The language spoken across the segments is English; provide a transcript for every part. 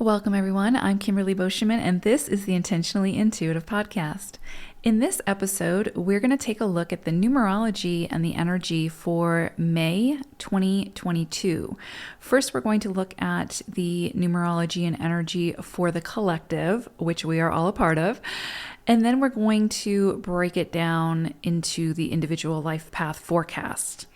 Welcome, everyone. I'm Kimberly Boscheman, and this is the Intentionally Intuitive Podcast. In this episode, we're going to take a look at the numerology and the energy for May 2022. First, we're going to look at the numerology and energy for the collective, which we are all a part of. And then we're going to break it down into the individual life path forecast.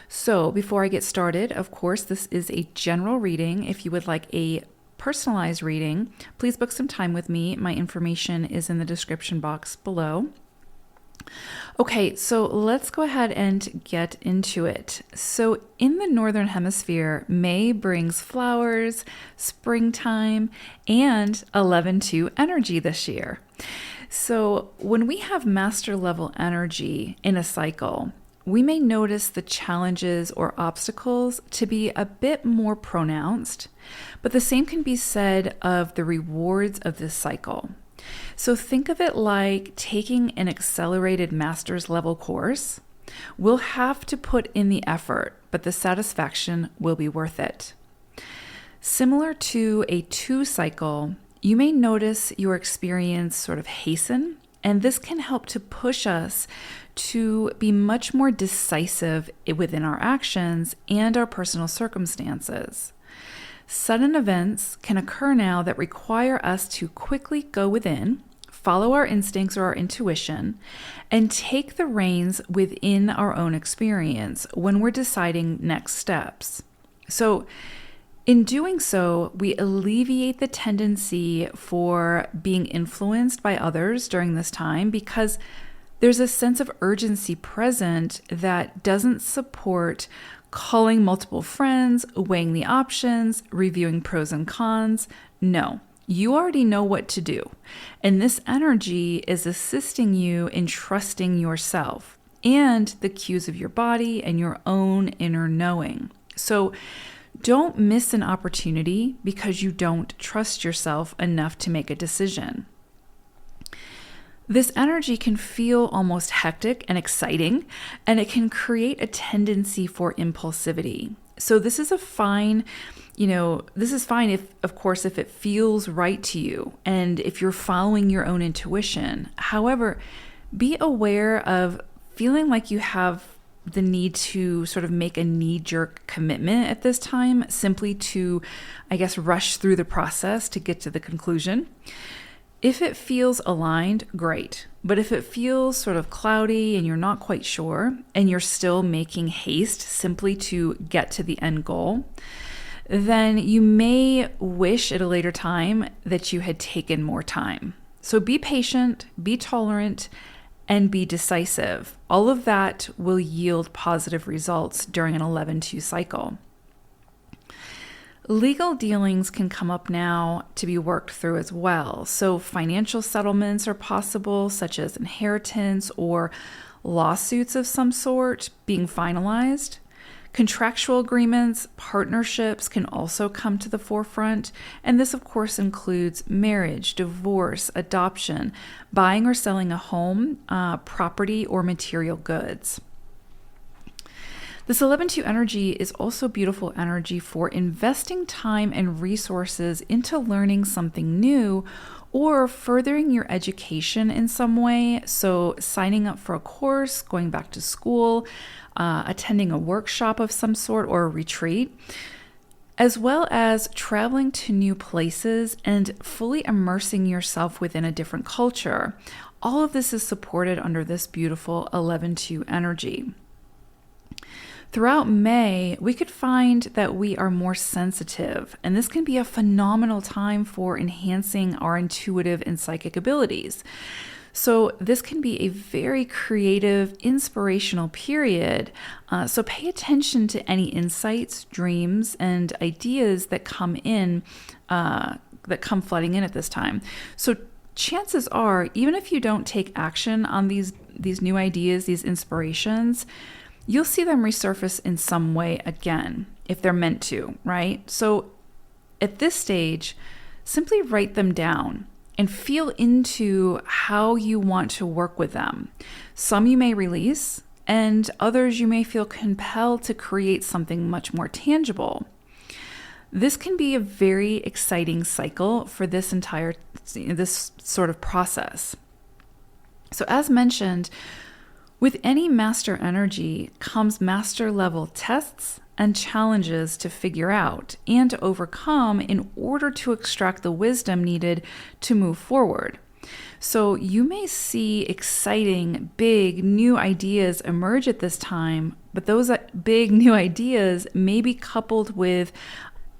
So before I get started, of course, this is a general reading. If you would like a personalized reading, please book some time with me. My information is in the description box below. Okay, so let's go ahead and get into it. So in the Northern Hemisphere, May brings flowers, springtime, and 11-2 energy this year. So when we have master level energy in a cycle, we may notice the challenges or obstacles to be a bit more pronounced, but the same can be said of the rewards of this cycle. So think of it like taking an accelerated master's level course. We'll have to put in the effort, but the satisfaction will be worth it. Similar to a 2 cycle, you may notice your experience sort of hasten, and this can help to push us to be much more decisive within our actions and our personal circumstances. Sudden events can occur now that require us to quickly go within, follow our instincts or our intuition, and take the reins within our own experience when we're deciding next steps. So, in doing so, we alleviate the tendency for being influenced by others during this time because there's a sense of urgency present that doesn't support calling multiple friends, weighing the options, reviewing pros and cons. No, you already know what to do. And this energy is assisting you in trusting yourself and the cues of your body and your own inner knowing. So don't miss an opportunity because you don't trust yourself enough to make a decision. This energy can feel almost hectic and exciting, and it can create a tendency for impulsivity. So this is fine if, of course, if it feels right to you and if you're following your own intuition. However, be aware of feeling like you have the need to sort of make a knee-jerk commitment at this time, simply to, rush through the process to get to the conclusion. If it feels aligned, great. But if it feels sort of cloudy and you're not quite sure, and you're still making haste simply to get to the end goal, then you may wish at a later time that you had taken more time. So be patient, be tolerant, and be decisive. All of that will yield positive results during an 11-2 cycle. Legal dealings can come up now to be worked through as well. So financial settlements are possible, such as inheritance or lawsuits of some sort being finalized. Contractual agreements, partnerships can also come to the forefront. And this, of course, includes marriage, divorce, adoption, buying or selling a home, property, or material goods. This 11-2 energy is also beautiful energy for investing time and resources into learning something new or furthering your education in some way. So signing up for a course, going back to school, attending a workshop of some sort or a retreat, as well as traveling to new places and fully immersing yourself within a different culture. All of this is supported under this beautiful 11-2 energy. Throughout May, we could find that we are more sensitive, and this can be a phenomenal time for enhancing our intuitive and psychic abilities. So this can be a very creative, inspirational period. So pay attention to any insights, dreams, and ideas that come flooding in at this time. So chances are, even if you don't take action on these new ideas, these inspirations, you'll see them resurface in some way again, if they're meant to, right? So at this stage, simply write them down and feel into how you want to work with them. Some you may release, and others you may feel compelled to create something much more tangible. This can be a very exciting cycle for this sort of process. So as mentioned, with any master energy comes master level tests and challenges to figure out and to overcome in order to extract the wisdom needed to move forward. So you may see exciting, big, new ideas emerge at this time, but those big new ideas may be coupled with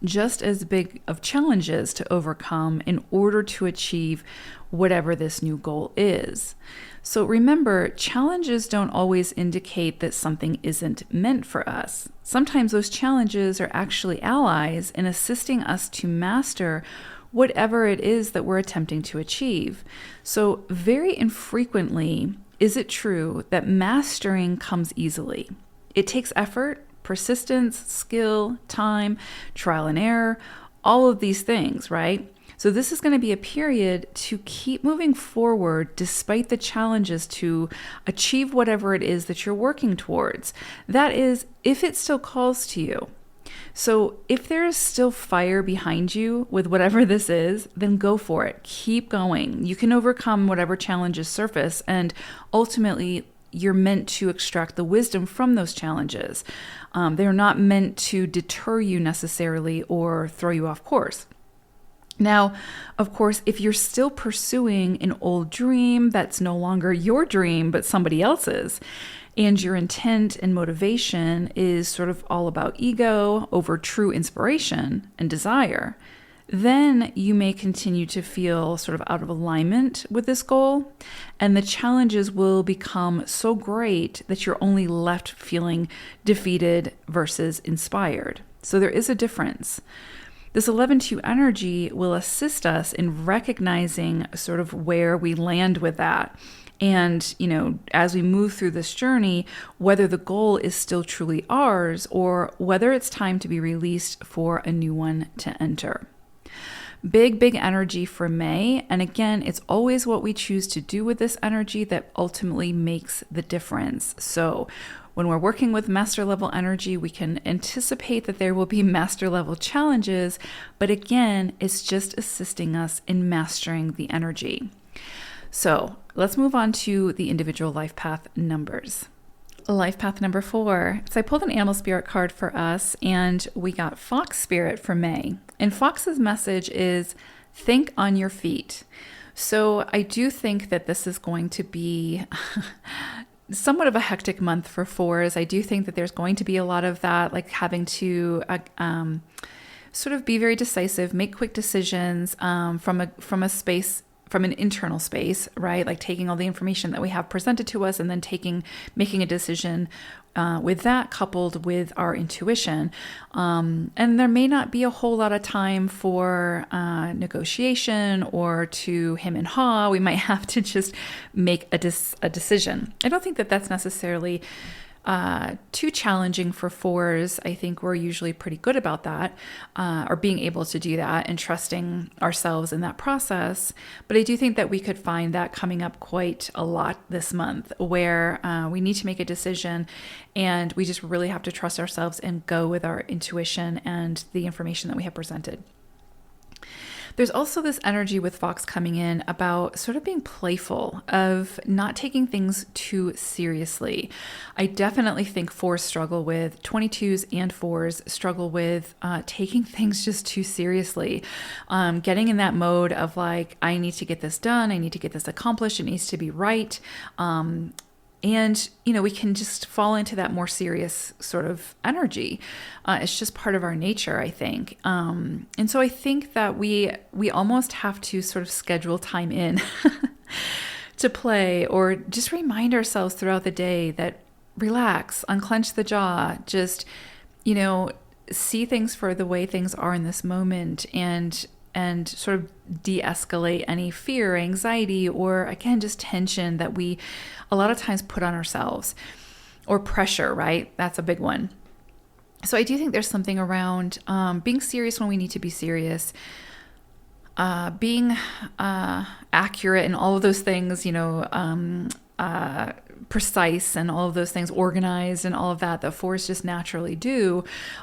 just as big of challenges to overcome in order to achieve whatever this new goal is. So remember, challenges don't always indicate that something isn't meant for us. Sometimes those challenges are actually allies in assisting us to master whatever it is that we're attempting to achieve. So very infrequently is it true that mastering comes easily. It takes effort, persistence, skill, time, trial and error, all of these things, right? So this is going to be a period to keep moving forward despite the challenges to achieve whatever it is that you're working towards. That is, if it still calls to you. So if there is still fire behind you with whatever this is, then go for it. Keep going. You can overcome whatever challenges surface, and ultimately you're meant to extract the wisdom from those challenges. They're not meant to deter you necessarily or throw you off course. Now, of course, if you're still pursuing an old dream that's no longer your dream, but somebody else's, and your intent and motivation is sort of all about ego over true inspiration and desire, then you may continue to feel sort of out of alignment with this goal, and the challenges will become so great that you're only left feeling defeated versus inspired. So there is a difference. This 11-2 energy will assist us in recognizing sort of where we land with that. And, as we move through this journey, whether the goal is still truly ours or whether it's time to be released for a new one to enter. Big energy for May. And again, it's always what we choose to do with this energy that ultimately makes the difference. So when we're working with master level energy, we can anticipate that there will be master level challenges, but again, it's just assisting us in mastering the energy. So let's move on to the individual life path numbers. Life path number 4. So I pulled an animal spirit card for us, and we got Fox Spirit for May. And Fox's message is think on your feet. So I do think that this is going to be somewhat of a hectic month for 4s. I do think that there's going to be a lot of that, like having to sort of be very decisive, make quick decisions from a space, from an internal space, right? Like taking all the information that we have presented to us and then making a decision with that coupled with our intuition. And there may not be a whole lot of time for negotiation or to hem and haw. We might have to just make a decision. I don't think that that's necessarily too challenging for 4s. I think we're usually pretty good about that, or being able to do that and trusting ourselves in that process. But I do think that we could find that coming up quite a lot this month, where we need to make a decision and we just really have to trust ourselves and go with our intuition and the information that we have presented. There's also this energy with Fox coming in about sort of being playful, of not taking things too seriously. I definitely think 4s struggle with, 22s and 4s struggle with taking things just too seriously. Getting in that mode of like, I need to get this done, I need to get this accomplished, it needs to be right. And, we can just fall into that more serious sort of energy. It's just part of our nature, I think. And so I think that we almost have to sort of schedule time in to play, or just remind ourselves throughout the day that relax, unclench the jaw, just, see things for the way things are in this moment, and sort of de-escalate any fear, anxiety, or again, just tension that we a lot of times put on ourselves, or pressure, right? That's a big one. So I do think there's something around being serious when we need to be serious, being accurate and all of those things, precise and all of those things, organized and all of that 4s just naturally do.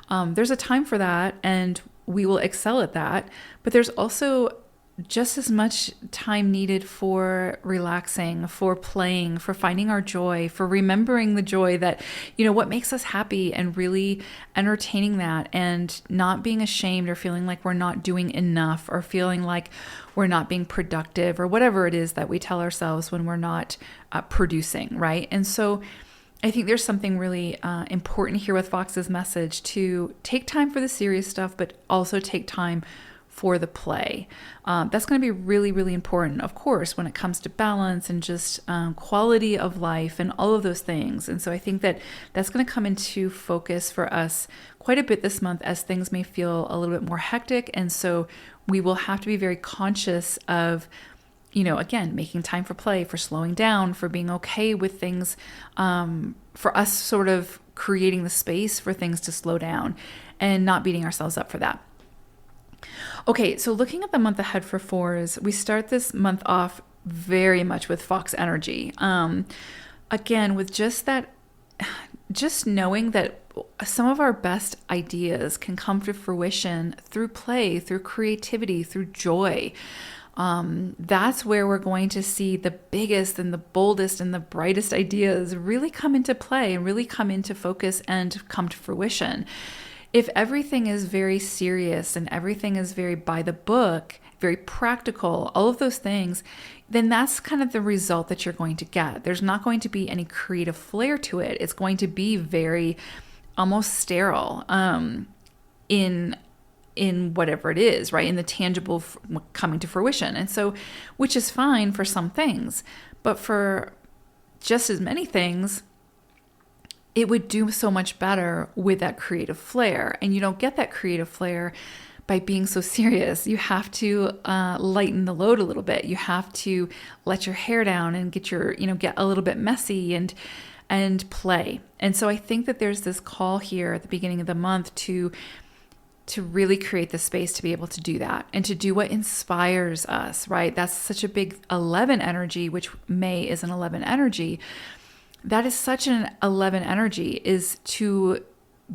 There's a time for that, and we will excel at that. But there's also just as much time needed for relaxing, for playing, for finding our joy, for remembering the joy that, what makes us happy, and really entertaining that, and not being ashamed or feeling like we're not doing enough, or feeling like we're not being productive, or whatever it is that we tell ourselves when we're not producing, right? And so I think there's something really important here with Fox's message to take time for the serious stuff, but also take time for the play. That's going to be really, really important, of course, when it comes to balance and just quality of life and all of those things. And so I think that that's going to come into focus for us quite a bit this month, as things may feel a little bit more hectic. And so we will have to be very conscious of, again, making time for play, for slowing down, for being okay with things, for us sort of creating the space for things to slow down and not beating ourselves up for that. Okay, so looking at the month ahead for fours, we start this month off very much with Fox energy. Again, with just knowing that some of our best ideas can come to fruition through play, through creativity, through joy. That's where we're going to see the biggest and the boldest and the brightest ideas really come into play and really come into focus and come to fruition. If everything is very serious and everything is very by the book, very practical, all of those things, then that's kind of the result that you're going to get. There's not going to be any creative flair to it. It's going to be very almost sterile in whatever it is, right? In the tangible coming to fruition. And so, which is fine for some things, but for just as many things, it would do so much better with that creative flair. And you don't get that creative flair by being so serious. You have to lighten the load a little bit. You have to let your hair down and get get a little bit messy and play. And so I think that there's this call here at the beginning of the month to really create the space to be able to do that and to do what inspires us, right? That's such a big 11 energy, which May is an 11 energy. That is such an 11 energy, is to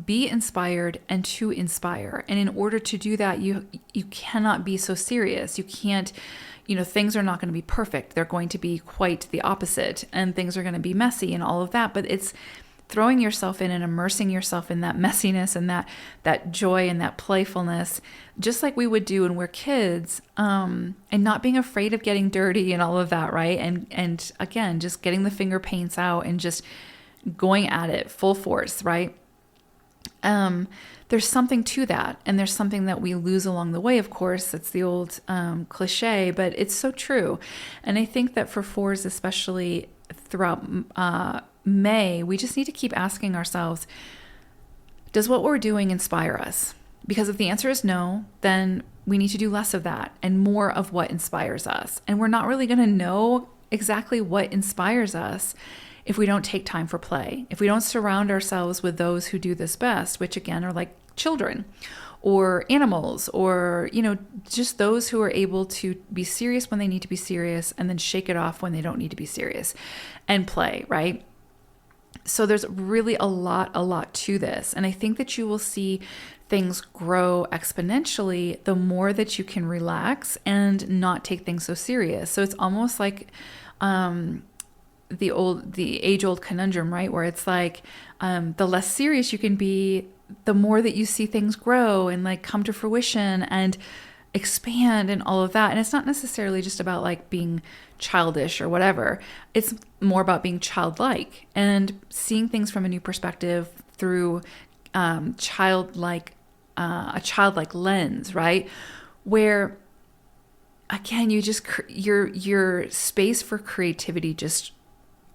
be inspired and to inspire. And in order to do that, you cannot be so serious. You can't, things are not going to be perfect. They're going to be quite the opposite, and things are going to be messy and all of that. But it's throwing yourself in and immersing yourself in that messiness and that joy and that playfulness, just like we would do when we're kids, and not being afraid of getting dirty and all of that, right? And again, just getting the finger paints out and just going at it full force, right? There's something to that, and there's something that we lose along the way, of course. It's the old cliche, but it's so true. And I think that for fours, especially throughout May, we just need to keep asking ourselves, does what we're doing inspire us? Because if the answer is no, then we need to do less of that and more of what inspires us. And we're not really going to know exactly what inspires us if we don't take time for play, if we don't surround ourselves with those who do this best, which again are like children or animals, or, just those who are able to be serious when they need to be serious and then shake it off when they don't need to be serious and play, right? So there's really a lot to this. And I think that you will see things grow exponentially the more that you can relax and not take things so serious. So it's almost like the age-old conundrum, right? Where it's like the less serious you can be, the more that you see things grow and like come to fruition and expand and all of that. And it's not necessarily just about like being childish or whatever. It's more about being childlike and seeing things from a new perspective through a childlike lens, right? Where again, you just your space for creativity just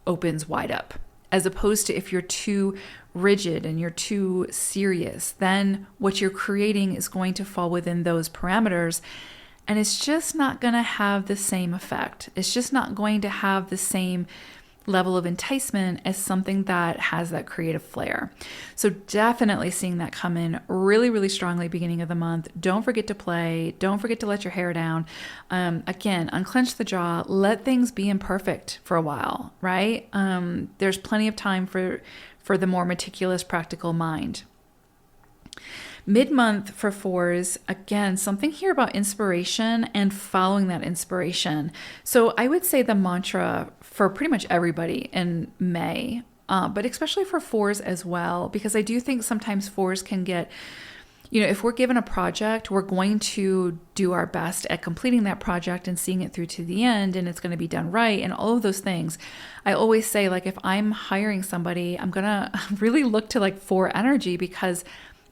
opens wide up, as opposed to if you're too rigid and you're too serious, then what you're creating is going to fall within those parameters, and it's just not going to have the same effect. It's just not going to have the same level of enticement as something that has that creative flair. So definitely seeing that come in really, really strongly beginning of the month. Don't forget to play. Don't forget to let your hair down. Again, unclench the jaw. Let things be imperfect for a while, right? There's plenty of time for the more meticulous, practical mind. Mid-month for fours, again, something here about inspiration and following that inspiration. So I would say the mantra for pretty much everybody in May, but especially for fours as well, because I do think sometimes fours can get, if we're given a project, we're going to do our best at completing that project and seeing it through to the end, and it's going to be done right and all of those things. I always say, like, if I'm hiring somebody, I'm going to really look to like four energy, because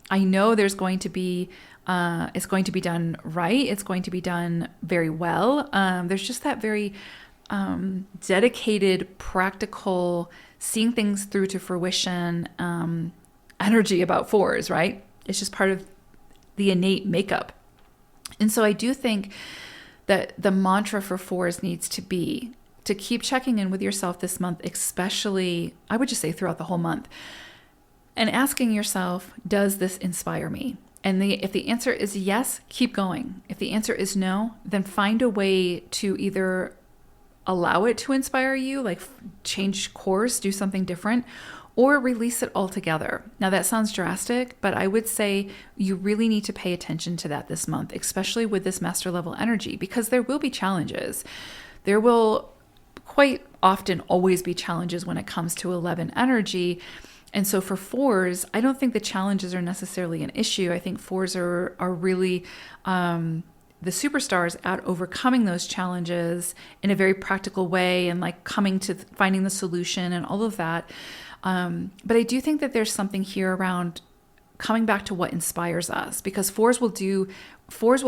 I know there's going to be, it's going to be done right. It's going to be done very well. There's just that very dedicated, practical, seeing things through to fruition energy about fours, right? It's just part of the innate makeup. And so I do think that the mantra for fours needs to be to keep checking in with yourself this month, especially, I would just say throughout the whole month, and asking yourself, does this inspire me? And if the answer is yes, keep going. If the answer is no, then find a way to either allow it to inspire you, like change course, do something different, or release it altogether. Now that sounds drastic, but I would say you really need to pay attention to that this month, especially with this master level energy, because there will be challenges. There will quite often always be challenges when it comes to 11 energy. And so for fours, I don't think the challenges are necessarily an issue. I think fours are really the superstars at overcoming those challenges in a very practical way, and like coming to finding the solution and all of that. But I do think that there's something here around coming back to what inspires us, because fours will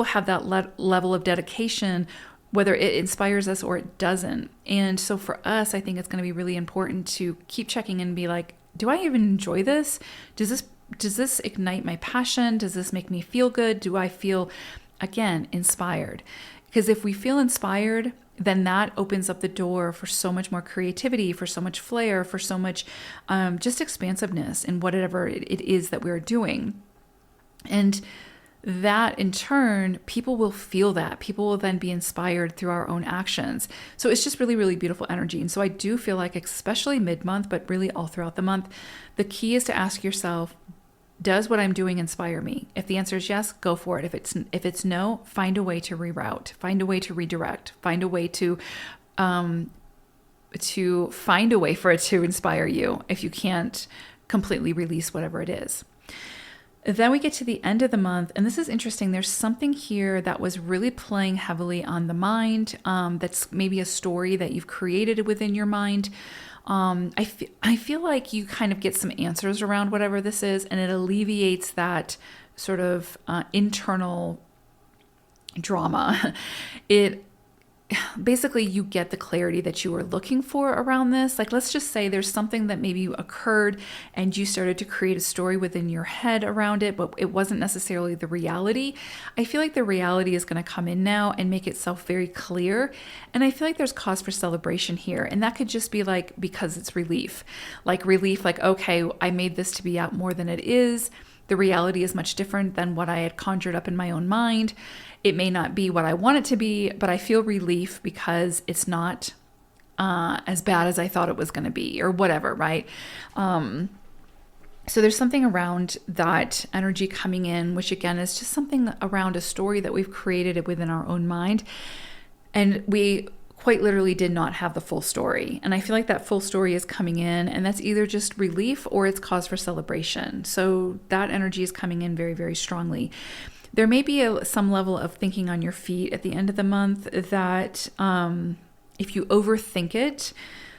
have that level of dedication, whether it inspires us or it doesn't. And so for us, I think it's going to be really important to keep checking in and be like, do I even enjoy this? Does this ignite my passion? Does this make me feel good? Do I feel, again, inspired? Because if we feel inspired, then that opens up the door for so much more creativity, for so much flair, for so much just expansiveness in whatever it is that we're doing. And that in turn, people will feel that. People will then be inspired through our own actions. So it's just really, really beautiful energy. And so I do feel like, especially mid-month, but really all throughout the month, the key is to ask yourself, does what I'm doing inspire me? If the answer is yes, go for it. If it's no, find a way to reroute, find a way to redirect, find a way to find a way for it to inspire you if you can't completely release whatever it is. Then we get to the end of the month, and this is interesting. There's something here that was really playing heavily on the mind. That's maybe a story that you've created within your mind. I feel like you kind of get some answers around whatever this is, and it alleviates that sort of internal drama. Basically, you get the clarity that you were looking for around this. Like, let's just say there's something that maybe occurred and you started to create a story within your head around it, but it wasn't necessarily the reality. I feel like the reality is going to come in now and make itself very clear. And I feel like there's cause for celebration here. And that could just be like, because it's relief, like, okay, I made this to be out more than it is. The reality is much different than what I had conjured up in my own mind. It may not be what I want it to be, but I feel relief because it's not as bad as I thought it was going to be, or whatever, right? So there's something around that energy coming in, which again is just something around a story that we've created within our own mind. And we quite literally did not have the full story. And I feel like that full story is coming in, and that's either just relief or it's cause for celebration. So that energy is coming in very, very strongly. There may be some level of thinking on your feet at the end of the month that if you overthink it,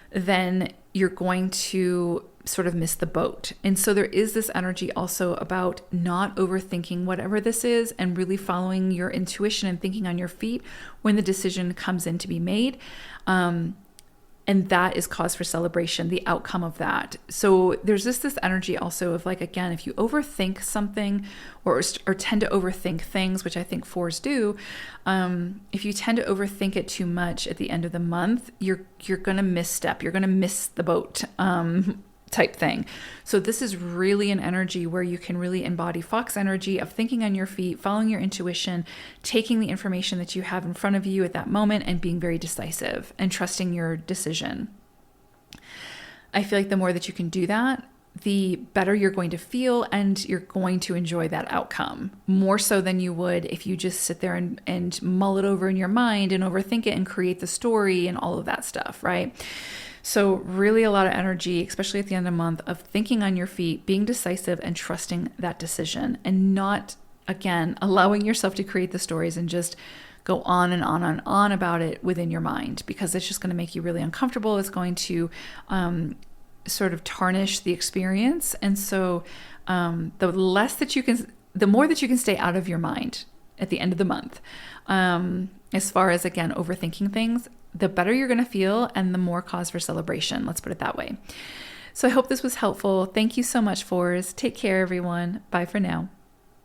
then you're going to sort of miss the boat. And so there is this energy also about not overthinking whatever this is and really following your intuition and thinking on your feet when the decision comes in to be made. And that is cause for celebration, the outcome of that. So there's this energy also of like, again, if you overthink something or tend to overthink things, which I think fours do, if you tend to overthink it too much at the end of the month, you're going to misstep. You're going to miss the boat type thing. So this is really an energy where you can really embody fox energy of thinking on your feet, following your intuition, taking the information that you have in front of you at that moment and being very decisive and trusting your decision. I feel like the more that you can do that, the better you're going to feel, and you're going to enjoy that outcome more so than you would if you just sit there and mull it over in your mind and overthink it and create the story and all of that stuff, right? So really a lot of energy, especially at the end of the month, of thinking on your feet, being decisive and trusting that decision, and not, again, allowing yourself to create the stories and just go on and on and on about it within your mind, because it's just going to make you really uncomfortable. It's going to sort of tarnish the experience. And so the more that you can stay out of your mind at the end of the month, as far as, again, overthinking things, the better you're going to feel and the more cause for celebration. Let's put it that way. So I hope this was helpful. Thank you so much, Fours. Take care, everyone. Bye for now.